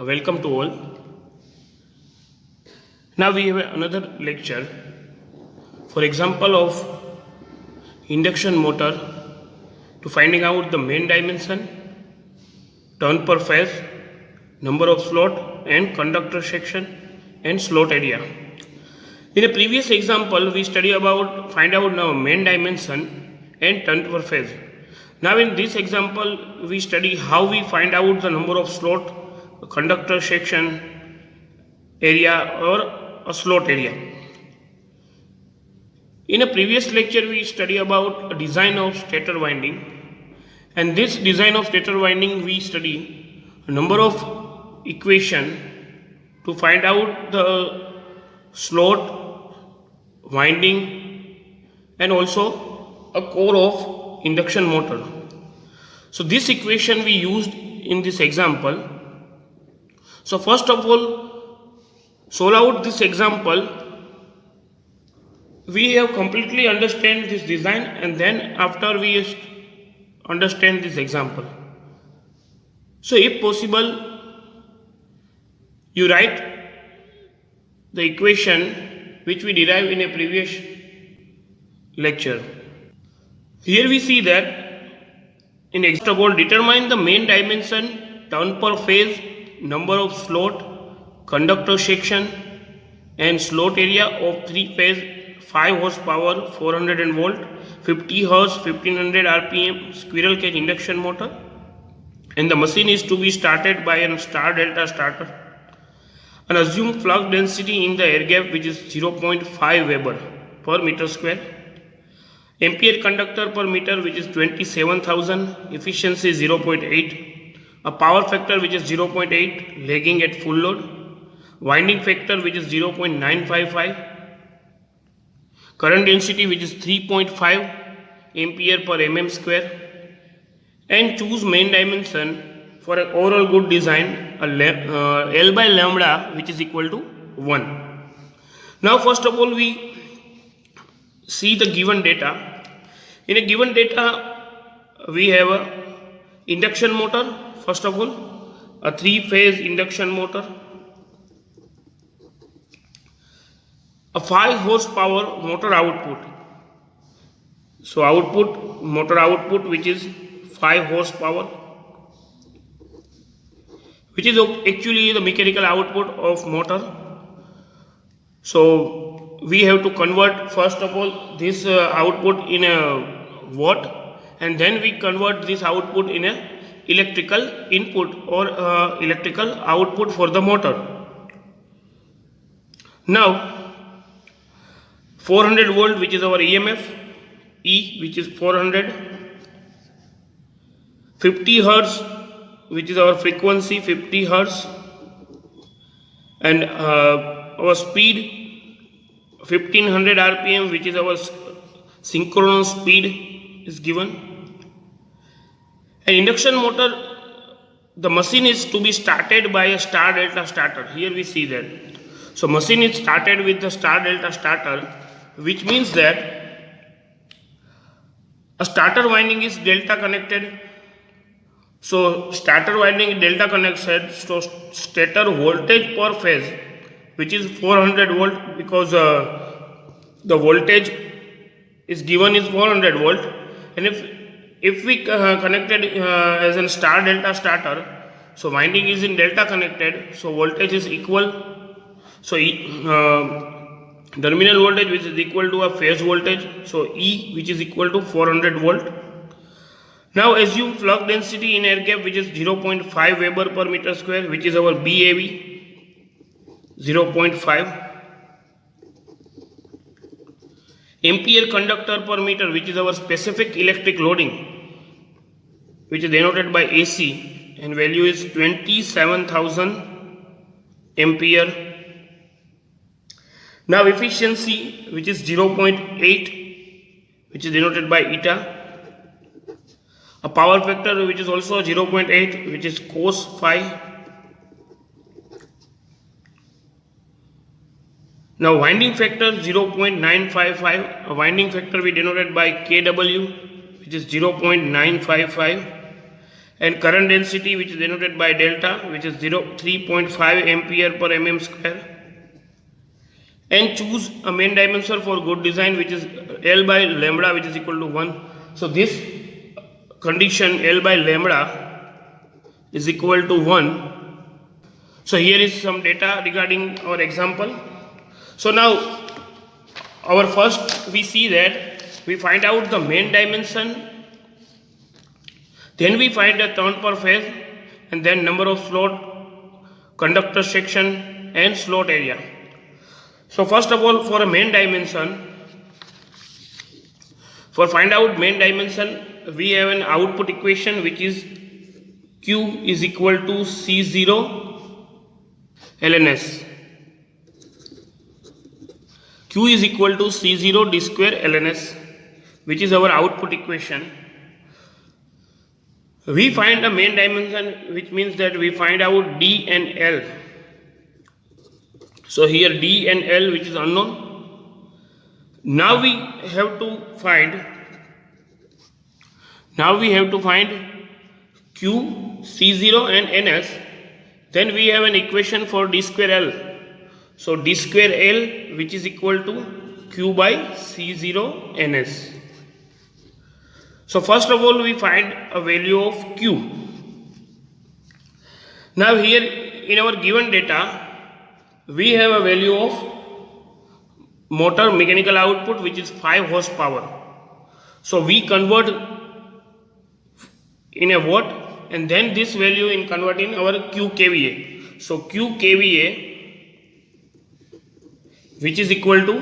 Welcome to all. Now we have another lecture for example of induction motor to finding out the main dimension, turn per phase, number of slot and conductor section and slot area. In a previous example we study about find out now main dimension and turn per phase. Now in this example we study how we find out the number of slot, conductor section area or a slot area. In a previous lecture we study about a design of stator winding, and this design of stator winding we study a number of equation to find out the slot, winding and also a core of induction motor. So this equation we used in this example. So first of all, solve out this example. We have completely understand this design, and then after we understand this example. So if possible, you write the equation which we derived in a previous lecture. Here we see that in example, determine the main dimension, turn per phase, number of slot, conductor section and slot area of 3-phase 5 horsepower 400 volt 50 Hz 1500 rpm squirrel cage induction motor, and the machine is to be started by a star delta starter, and assume flux density in the air gap which is 0.5 Weber per meter square, ampere conductor per meter which is 27,000, efficiency 0.8, a power factor which is 0.8 lagging at full load, winding factor which is 0.955, current density which is 3.5 ampere per mm square, and choose main dimension for an overall good design, L by lambda which is equal to 1. Now first of all we see the given data. In a given data we have a induction motor. First of all, a 3-phase induction motor, a 5 horsepower motor output. So output, motor output which is 5 horsepower, which is actually the mechanical output of motor. So we have to convert first of all this output in a watt, and then we convert this output in a electrical input or electrical output for the motor. Now 400 volt which is our EMF, E which is 400, 50 Hertz which is our frequency 50 Hertz, and our speed 1500 rpm which is our synchronous speed is given. An induction motor, the machine is to be started by a star delta starter. Here we see that. So machine is started with the star delta starter, which means that a starter winding is delta connected. So starter winding is delta connected. So stator voltage per phase which is 400 volt, because the voltage is given is 400 volt, and if we connected as a star delta starter, so winding is in delta connected, so voltage is equal. So terminal voltage which is equal to a phase voltage, so E which is equal to 400 volt. Now assume flux density in air gap which is 0.5 Weber per meter square, which is our BAV 0.5, ampere conductor per meter which is our specific electric loading which is denoted by AC, and value is 27,000 ampere. Now efficiency which is 0.8 which is denoted by eta, a power factor which is also 0.8 which is cos phi. Now winding factor 0.955, a winding factor we denoted by KW which is 0.955, and current density, which is denoted by delta, which is 3.5 ampere per mm square, and choose a main dimension for good design, which is L by lambda, which is equal to 1. So this condition L by lambda is equal to 1. So here is some data regarding our example. So now our first, we see that we find out the main dimension, then we find the turn per phase, and then number of slot, conductor section, and slot area. So first of all, for a main dimension, for find out main dimension, we have an output equation which is Q is equal to C0 lns. Q is equal to C0 d square lns, which is our output equation. We find the main dimension, which means that we find out D and L. So here D and L, which is unknown. Now we have to find Q, C0 and NS. Then we have an equation for D square L. So D square L, which is equal to Q by C0 NS. So first of all, we find a value of Q. Now here in our given data, we have a value of motor mechanical output, which is 5 horsepower. So we convert in a watt, and then this value in convert in our Q kVA. So Q kVA, which is equal to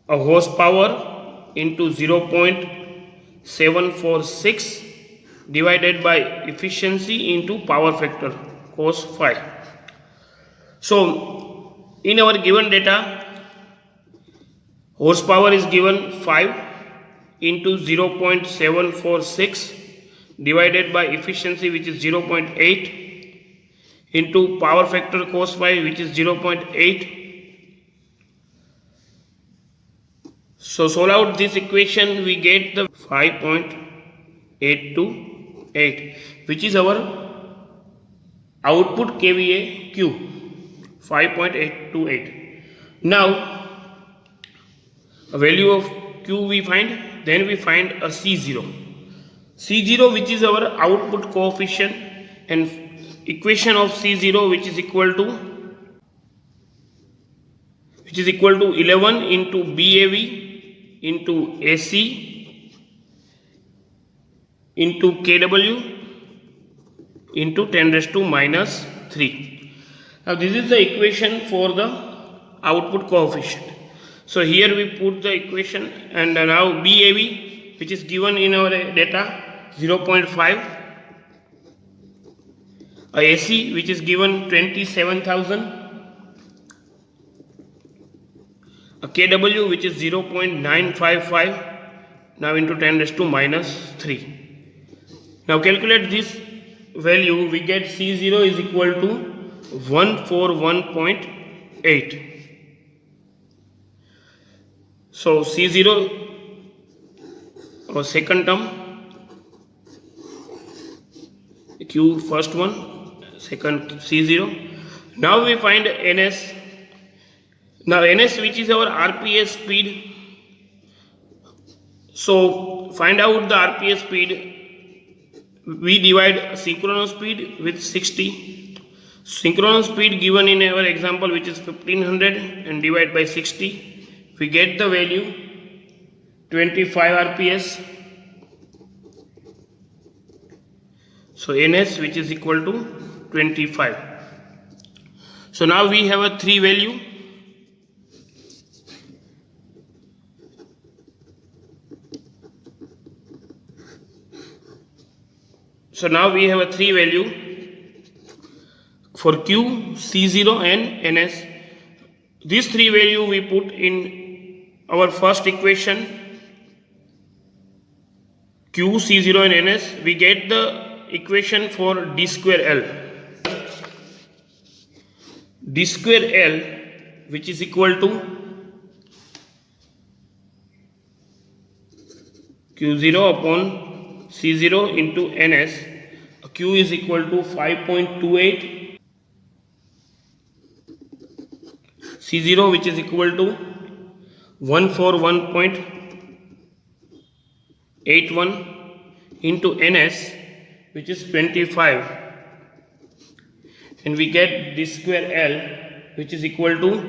a horsepower into 0.746 divided by efficiency into power factor cos phi. So in our given data, horsepower is given 5 into 0.746 divided by efficiency, which is 0.8, into power factor cos phi, which is 0.8. So solve out this equation, we get the 5.828, which is our output kVA Q, 5.828. Now a value of Q we find, then we find a C0. C0, which is our output coefficient, and equation of C0, which is equal to 11 into BAV into AC into kW into 10 raised to minus 3. Now this is the equation for the output coefficient. So here we put the equation, and now BAV, which is given in our data, 0.5, AC, which is given 27,000, a kW, which is 0.955, now into 10 raised to minus 3. Now calculate this value, we get C0 is equal to 141.8. So C0, our second term, Q first one, second C0. Now we find NS. Now NS, which is our RPS speed. So find out the RPS speed. We divide synchronous speed with 60. Synchronous speed given in our example, which is 1500, and divide by 60. We get the value 25 RPS. So NS, which is equal to 25. So now we have a 3 value. So now we have a 3 value for Q, C0 and NS. These 3 value we put in our first equation, Q, C0 and NS. We get the equation for D square L. D square L, which is equal to Q0 upon C0 into NS. Q is equal to 5.28 C0, which is equal to 141.81 into NS, which is 25, and we get d square L, which is equal to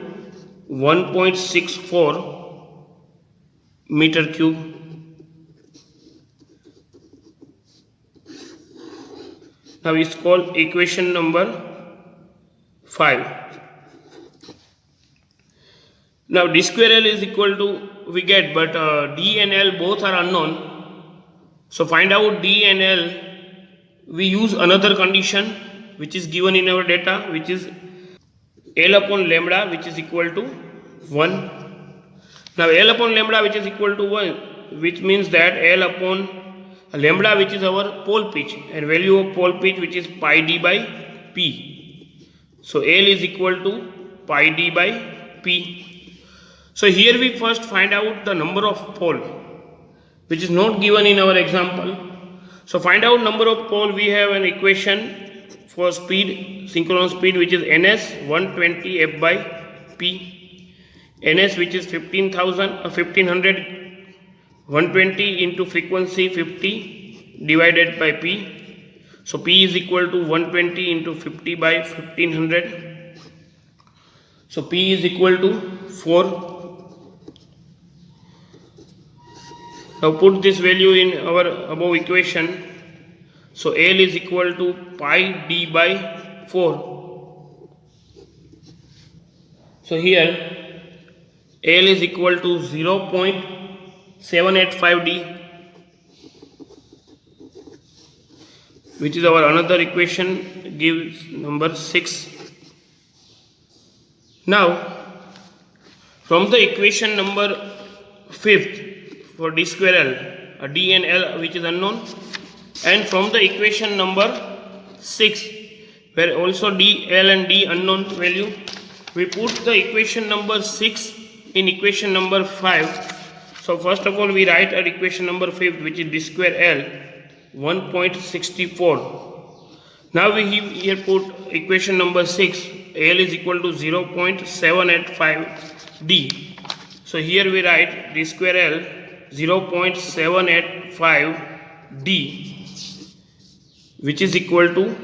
1.64 meter cube. Now it's called equation number 5. Now d square L is equal to, we get, but d and L both are unknown. So find out d and L, we use another condition which is given in our data, which is L upon lambda, which is equal to 1. Now L upon lambda, which is equal to 1, which means that L upon lambda, which is our pole pitch, and value of pole pitch, which is pi d by p. So L is equal to pi d by p. So here we first find out the number of pole, which is not given in our example. So find out number of pole. We have an equation for speed, synchronous speed, which is ns 120 f by p. ns, which is 1500 120 into frequency 50 divided by p. So p is equal to 120 into 50 by 1500. So p is equal to 4. Now put this value in our above equation. So L is equal to pi d by 4. So here L is equal to 0.785 d, which is our another equation, gives number 6. Now from the equation number 5th, for d square L, d and L which is unknown, and from the equation number 6, where also d, L and d unknown value, we put the equation number 6 in equation number 5. So first of all we write our equation number 5, which is d square L 1.64. Now we here put equation number 6, L is equal to 0.785 d. So here we write d square L 0.785 d, which is equal to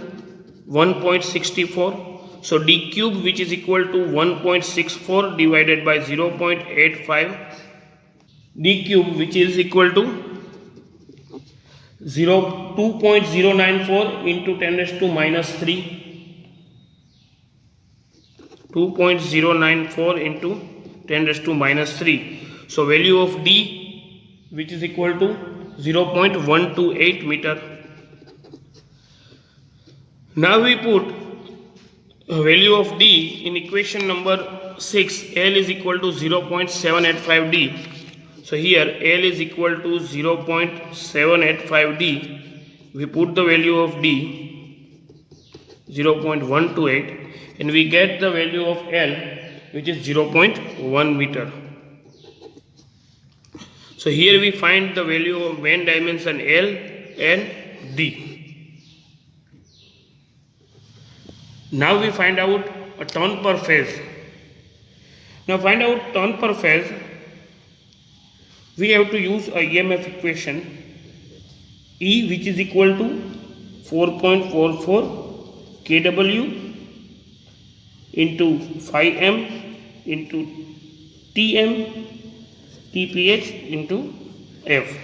1.64. So d cube, which is equal to 1.64 divided by 0.85, d cube, which is equal to 2.094 into 10 raised to minus 3. 2.094 into 10 raised to minus 3. So value of d, which is equal to 0.128 meter. Now we put value of d in equation number 6. L is equal to 0.785 d. So here L is equal to 0.785 d. We put the value of d 0.128, and we get the value of L, which is 0.1 meter. So here we find the value of main dimension L and D. Now we find out a turn per phase. Now find out turn per phase. We have to use a EMF equation, E, which is equal to 4.44 kW into 5m into Tm TPH into F.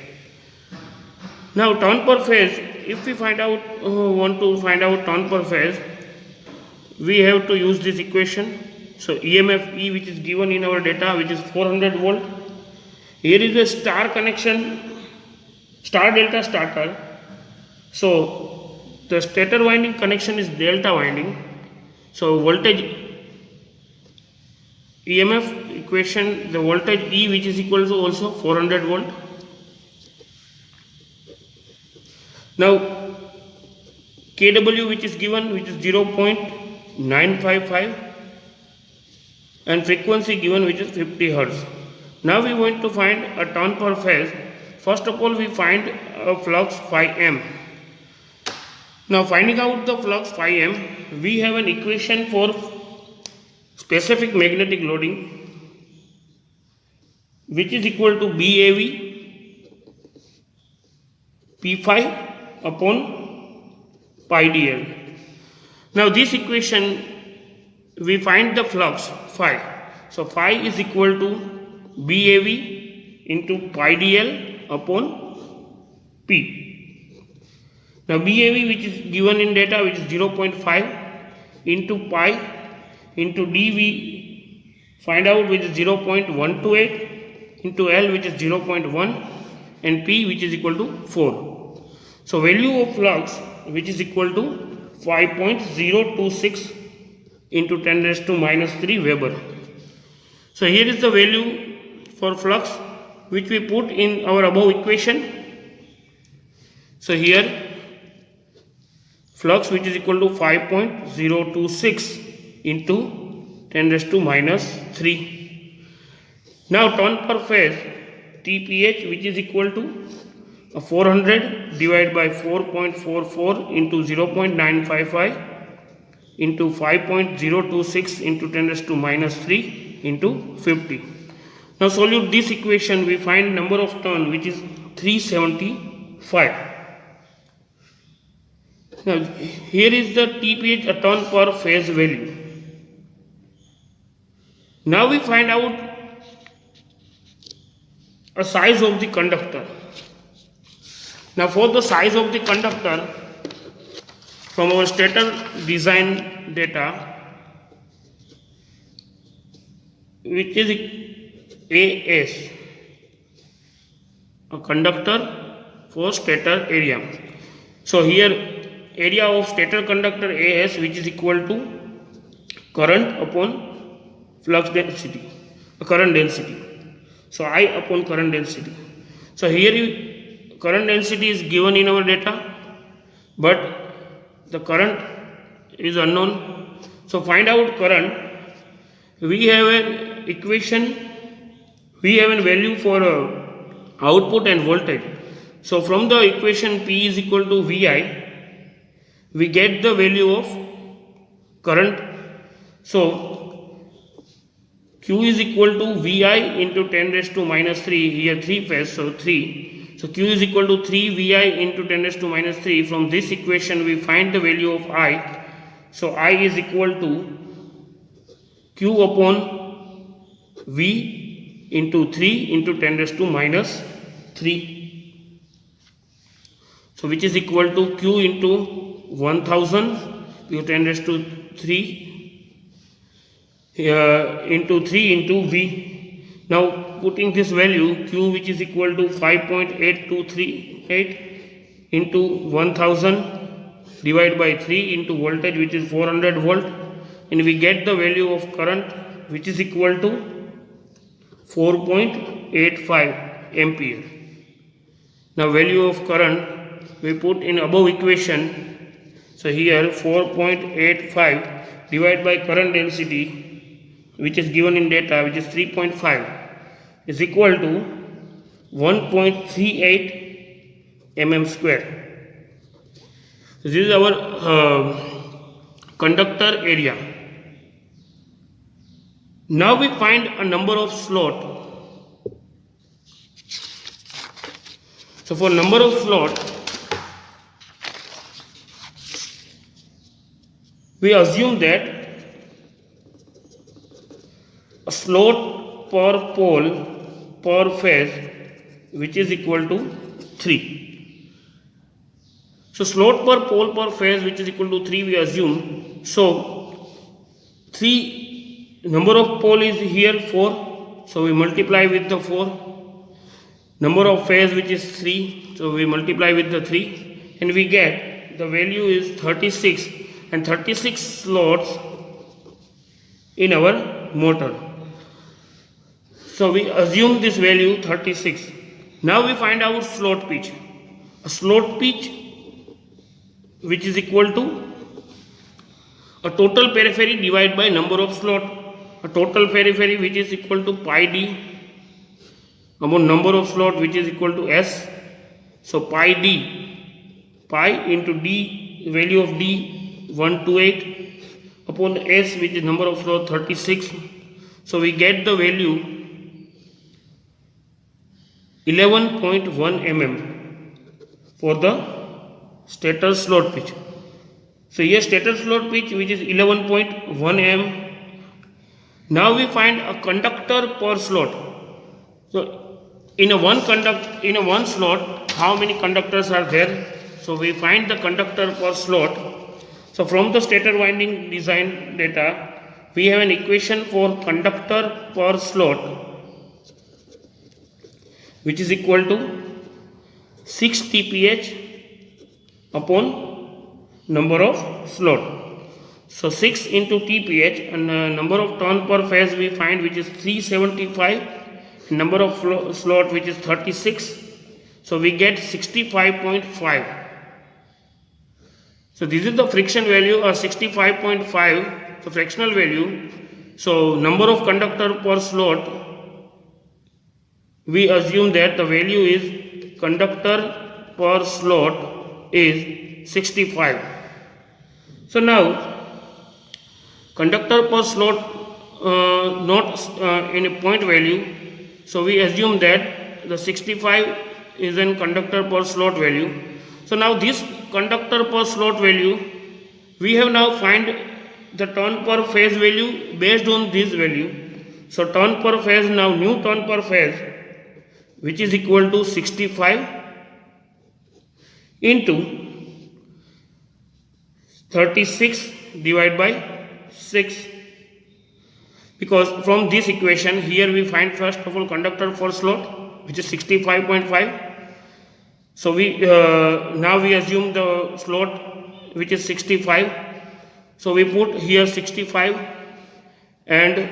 Now turn per phase, if we want to find out turn per phase, we have to use this equation. So EMF E, which is given in our data, which is 400 volt. Here is a star connection, star delta starter. So the stator winding connection is delta winding. So voltage EMF equation, the voltage E, which is equal to also 400 volt. Now kW, which is given, which is 0.955, and frequency given, which is 50 Hz. Now we want to find a turn per phase. first of all we find a flux phi m. Now finding out the flux phi m, we have an equation for specific magnetic loading which is equal to BAV P phi upon pi dl. Now this equation we find the flux phi. So phi is equal to BAV into pi dl upon P. Now BAV, which is given in data, which is 0.5 into pi into dV, find out, which is 0.128 into L, which is 0.1, and P, which is equal to 4. So value of flux, which is equal to 5.026 into 10 raised to minus 3 Weber. So here is the value for flux which we put in our above equation. So here flux which is equal to 5.026 into 10 raised to minus 3. Now turn per phase TPH, which is equal to 400 divided by 4.44 into 0.955 into 5.026 into 10 raised to minus 3 into 50. Now solute this equation, we find number of turn which is 375. Now here is the TPH, a turn per phase value. Now we find out a size of the conductor. Now for the size of the conductor, from our stator design data, which is AS, a conductor for stator area. So here area of stator conductor AS, which is equal to current upon flux density, current density. So I upon current density. So here current density is given in our data, but the current is unknown. So find out current. We have an equation, we have a value for output and voltage. So from the equation P is equal to VI, we get the value of current. So Q is equal to VI into 10 raised to minus 3, here 3 phase, so 3. So Q is equal to 3 VI into 10 raised to minus 3. From this equation we find the value of I. So I is equal to Q upon V into 3 into 10 raised to minus 3. So which is equal to Q into 1000 into 10 raised to 3 into 3 into V. Now putting this value Q, which is equal to 5.8238 into 1000 divided by 3 into voltage, which is 400 volt, and we get the value of current, which is equal to 4.85 ampere. Now value of current we put in above equation. So here 4.85 divided by current density, which is given in data, which is 3.5, is equal to 1.38 mm square. So this is our conductor area. Now we find a number of slot. So for number of slot, we assume that a slot per pole per phase, which is equal to 3. So slot per pole per phase, which is equal to 3, we assume. So 3 number of pole is here 4, so we multiply with the 4. Number of phase, which is 3, so we multiply with the 3, and we get the value is 36, and 36 slots in our motor. So we assume this value 36. Now we find our slot pitch. A slot pitch which is equal to a total periphery divided by number of slot. A total periphery which is equal to pi d upon number of slot which is equal to S. So pi into D, value of D 128 upon S, which is number of slot 36. So we get the value 11.1 mm for the stator slot pitch. So here stator slot pitch which is 11.1 mm. Now we find a conductor per slot. So in a one slot, how many conductors are there? So we find the conductor per slot. So from the stator winding design data, we have an equation for conductor per slot which is equal to 6 TPH upon number of slot. So 6 into TPH, and number of turn per phase we find which is 375, number of slot which is 36. So we get 65.5. So this is the friction value, or 65.5, the fractional value. So number of conductor per slot, we assume that the value is conductor per slot is 65. So now conductor per slot not in a point value, so we assume that the 65 is an conductor per slot value. So now this conductor per slot value, we have now find the turn per phase value based on this value. So turn per phase, now new turn per phase which is equal to 65 into 36 divided by 6, because from this equation here we find first of all conductor per slot which is 65.5. So we now we assume the slot which is 65. So we put here 65 and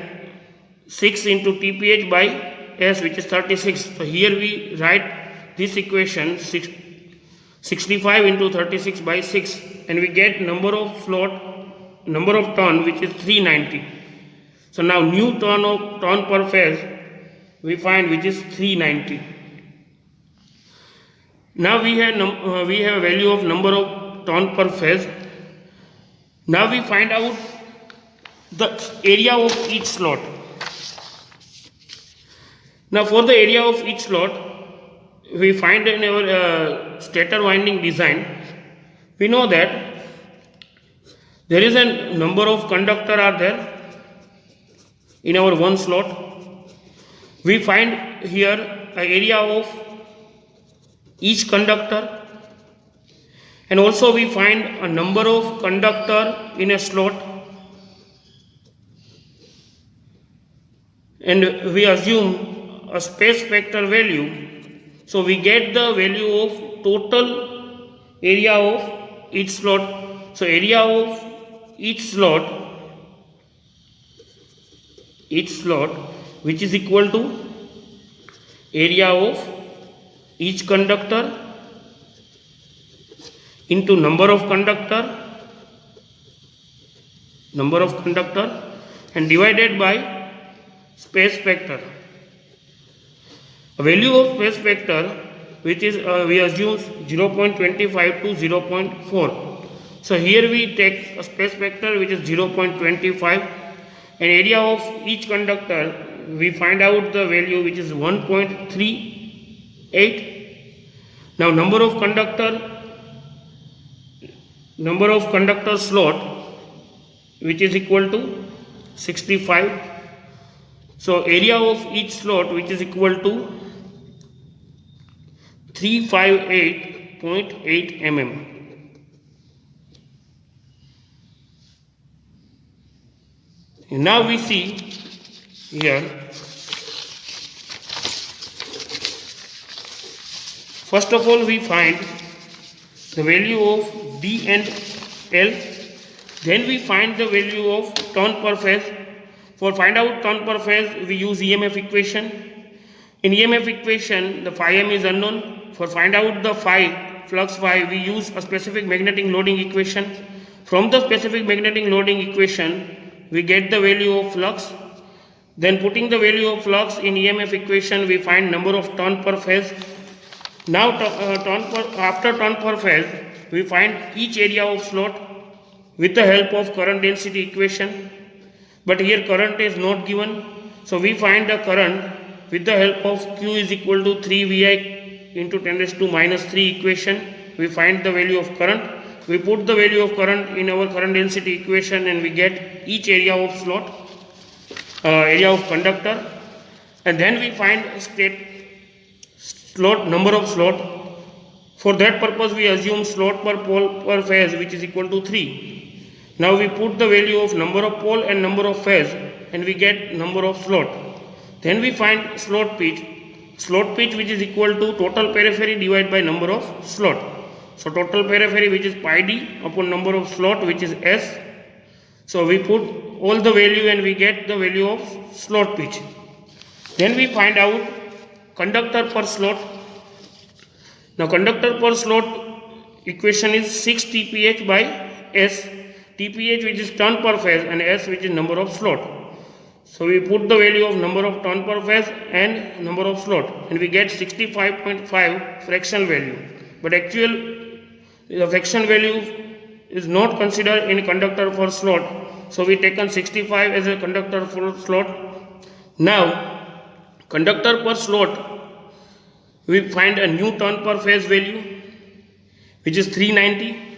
6 into TPH by S which is 36. So here we write this equation 65 into 36 by 6, and we get number of turn which is 390. So now new turn per phase we find which is 390. Now we have a value of number of turn per phase. Now we find out the area of each slot. Now for the area of each slot, we find in our stator winding design, we know that there is a number of conductor are there in our one slot. We find here an area of each conductor, and also we find a number of conductor in a slot, and we assume a space factor value. So we get the value of total area of each slot. So area of each slot which is equal to area of each conductor into number of conductor and divided by space factor. A value of space factor which is we assume 0.25 to 0.4. So here we take a space factor which is 0.25, and area of each conductor we find out the value which is 1.38. Now number of conductor slot which is equal to 65. So area of each slot which is equal to 358.8 mm. Now we see here, first of all we find the value of D and L, then we find the value of turn per phase. For find out turn per phase we use EMF equation. In EMF equation the phi m is unknown. For find out the flux phi, we use a specific magnetic loading equation. From the specific magnetic loading equation we get the value of flux. Then putting the value of flux in EMF equation, we find number of turn per phase. Now after turn per phase, we find each area of slot with the help of current density equation. But here current is not given, so we find the current with the help of Q is equal to 3 VI into 10 raised to minus 3 equation. We find the value of current. We put the value of current in our current density equation and we get each area of slot, area of conductor, and then we find slot number of slot. For that purpose we assume slot per pole per phase which is equal to 3. Now we put the value of number of pole and number of phase and we get number of slot. Then we find slot pitch which is equal to total periphery divided by number of slot. So total periphery which is pi d upon number of slot which is S. So we put all the value and we get the value of slot pitch. Then we find out conductor per slot. Now conductor per slot equation is 6 TPH by S. TPH which is turn per phase and S which is number of slot. So we put the value of number of turn per phase and number of slot and we get 65.5 fractional value. But actual the fraction value is not considered in conductor per slot. So we taken 65 as a conductor per slot. Now conductor per slot, we find a new turn per phase value which is 390.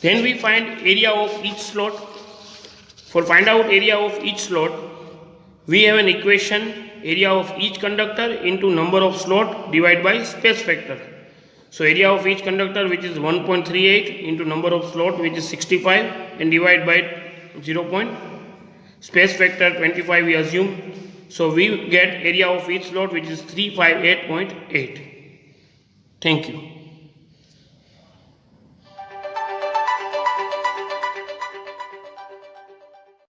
Then we find area of each slot. For find out area of each slot, we have an equation, area of each conductor into number of slot divided by space factor. So area of each conductor which is 1.38 into number of slot which is 65 and divide by 0. Space factor 25 we assume. So we get area of each slot which is 358.8. Thank you.